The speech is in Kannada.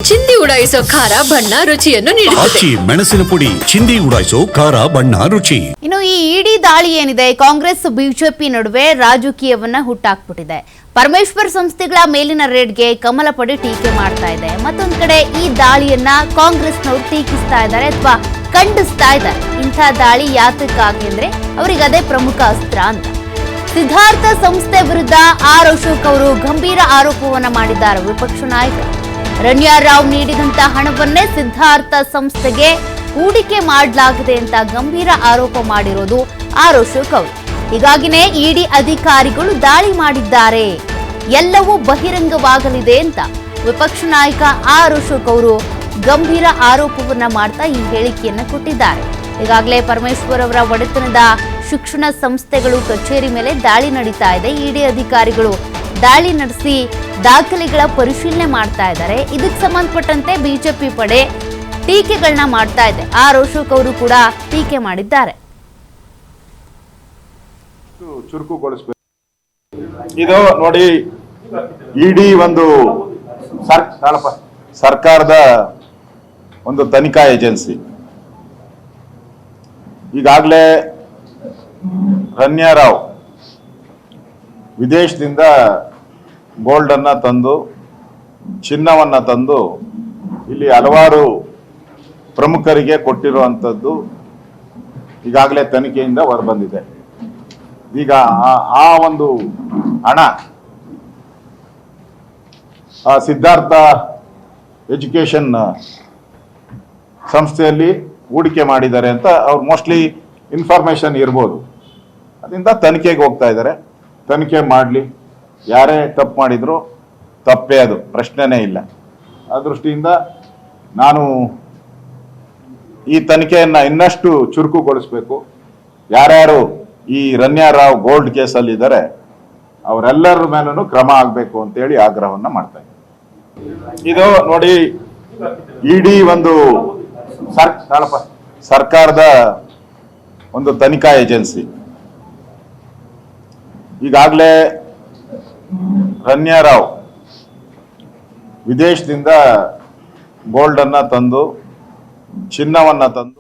ಚಿಂದಿ ಉಡಾಯಿಸೋ ಖಾರ ಬಣ್ಣ ರುಚಿಯನ್ನು ನೀಡುತ್ತದೆ. ಮೆಣಸಿನ ಪುಡಿ ಚಿಂದಿ ಉಡಾಯಿಸೋ ಖಾರ ಬಣ್ಣ ರುಚಿ. ಇನ್ನು ಈ ಇಡಿ ದಾಳಿ ಏನಿದೆ ಕಾಂಗ್ರೆಸ್ ಬಿಜೆಪಿ ನಡುವೆ ರಾಜಕೀಯವನ್ನ ಹುಟ್ಟಾಕ್ಬಿಟ್ಟಿದೆ. ಪರಮೇಶ್ವರ್ ಸಂಸ್ಥೆಗಳ ಮೇಲಿನ ರೇಡ್ಗೆ ಕಮಲ ಪಡೆ ಟೀಕೆ ಮಾಡ್ತಾ ಇದೆ. ಮತ್ತೊಂದ್ ಕಡೆ ಈ ದಾಳಿಯನ್ನ ಕಾಂಗ್ರೆಸ್ನವರು ಟೀಕಿಸ್ತಾ ಇದ್ದಾರೆ ಅಥವಾ ಖಂಡಿಸ್ತಾ ಇದ್ದಾರೆ. ಇಂಥ ದಾಳಿ ಯಾತಕ್ಕಾಗಿ ಅಂದ್ರೆ ಅವರಿಗೆ ಅದೇ ಪ್ರಮುಖ ಅಸ್ತ್ರ ಅಂತ. ಸಿದ್ಧಾರ್ಥ ಸಂಸ್ಥೆ ವಿರುದ್ಧ ಆರ್ ಅಶೋಕ್ ಅವರು ಗಂಭೀರ ಆರೋಪವನ್ನ ಮಾಡಿದ್ದಾರೆ. ವಿಪಕ್ಷ ನಾಯಕ ರಣ್ಯಾ ರಾವ್ ನೀಡಿದಂತ ಹಣವನ್ನೇ ಸಿದ್ಧಾರ್ಥ ಸಂಸ್ಥೆಗೆ ಹೂಡಿಕೆ ಮಾಡಲಾಗಿದೆ ಅಂತ ಗಂಭೀರ ಆರೋಪ ಮಾಡಿರೋದು ಆರ್ ಅಶೋಕ್ ಅವರು. ಹೀಗಾಗಿನೇ ಇಡಿ ಅಧಿಕಾರಿಗಳು ದಾಳಿ ಮಾಡಿದ್ದಾರೆ, ಎಲ್ಲವೂ ಬಹಿರಂಗವಾಗಲಿದೆ ಅಂತ ವಿಪಕ್ಷ ನಾಯಕ ಆರ್ ಅಶೋಕ್ ಅವರು ಗಂಭೀರ ಆರೋಪವನ್ನ ಮಾಡ್ತಾ ಈ ಹೇಳಿಕೆಯನ್ನ ಕೊಟ್ಟಿದ್ದಾರೆ. ಈಗಾಗಲೇ ಪರಮೇಶ್ವರ್ ಅವರ ಒಡೆತನದ ಶಿಕ್ಷಣ ಸಂಸ್ಥೆಗಳು ಕಚೇರಿ ಮೇಲೆ ದಾಳಿ ನಡೀತಾ ಇದೆ. ಇಡಿ ಅಧಿಕಾರಿಗಳು ದಾಳಿ ನಡೆಸಿ ದಾಖಲೆಗಳ ಪರಿಶೀಲನೆ ಮಾಡ್ತಾ ಇದ್ದಾರೆ. ಇದಕ್ಕೆ ಸಂಬಂಧಪಟ್ಟಂತೆ ಬಿಜೆಪಿ ಪಡೆ ಟೀಕೆಗಳನ್ನ ಮಾಡ್ತಾ ಇದೆ. ಆರ್ ಅಶೋಕ್ ಅವರು ಕೂಡ ಟೀಕೆ ಮಾಡಿದ್ದಾರೆ. ಚುರುಕುಗೊಳಿಸಬೇಕು. ಇದು ನೋಡಿ, ಇಡಿ ಒಂದು ಸರ್ಕಾರದ ಒಂದು ತನಿಖಾ ಏಜೆನ್ಸಿ. ಈಗಾಗಲೇ ರಣ್ಯಾ ರಾವ್ ವಿದೇಶದಿಂದ ಗೋಲ್ಡ್ ಅನ್ನ ತಂದು ಚಿನ್ನವನ್ನ ತಂದು ಇಲ್ಲಿ ಹಲವಾರು ಪ್ರಮುಖರಿಗೆ ಕೊಟ್ಟಿರುವಂಥದ್ದು ಈಗಾಗಲೇ ತನಿಖೆಯಿಂದ ಹೊರಬಂದಿದೆ. ಈಗ ಆ ಒಂದು ಹಣ ಸಿದ್ಧಾರ್ಥ ಎಜುಕೇಶನ್ ಸಂಸ್ಥೆಯಲ್ಲಿ ಹೂಡಿಕೆ ಮಾಡಿದ್ದಾರೆ ಅಂತ ಅವ್ರು ಮೋಸ್ಟ್ಲಿ ಇನ್ಫಾರ್ಮೇಶನ್ ಇರ್ಬೋದು. ಅದರಿಂದ ತನಿಖೆಗೆ ಹೋಗ್ತಾ ಇದ್ದಾರೆ. ತನಿಖೆ ಮಾಡಲಿ, ಯಾರೇ ತಪ್ಪು ಮಾಡಿದ್ರು ತಪ್ಪೇ, ಅದು ಪ್ರಶ್ನೆನೇ ಇಲ್ಲ. ಆ ದೃಷ್ಟಿಯಿಂದ ನಾನು ಈ ತನಿಖೆಯನ್ನು ಇನ್ನಷ್ಟು ಚುರುಕುಗೊಳಿಸಬೇಕು. ಯಾರ್ಯಾರು ಈ ರಣ್ಯಾ ರಾವ್ ಗೋಲ್ಡ್ ಕೇಸಲ್ಲಿ ಇದ್ದಾರೆ ಅವರೆಲ್ಲರ ಮೇಲೂ ಕ್ರಮ ಆಗಬೇಕು ಅಂತೇಳಿ ಆಗ್ರಹವನ್ನ ಮಾಡ್ತಾ ಇದ್ದೀನಿ. ಇದು ನೋಡಿ, ಇಡಿ ಒಂದು ಸರ್ಕಾರದ ಒಂದು ತನಿಖಾ ಏಜೆನ್ಸಿ. ಈಗಾಗಲೇ ರಣ್ಯಾ ರಾವ್ ವಿದೇಶದಿಂದ ಗೋಲ್ಡ್ ಅನ್ನ ತಂದು ಚಿನ್ನವನ್ನ ತಂದು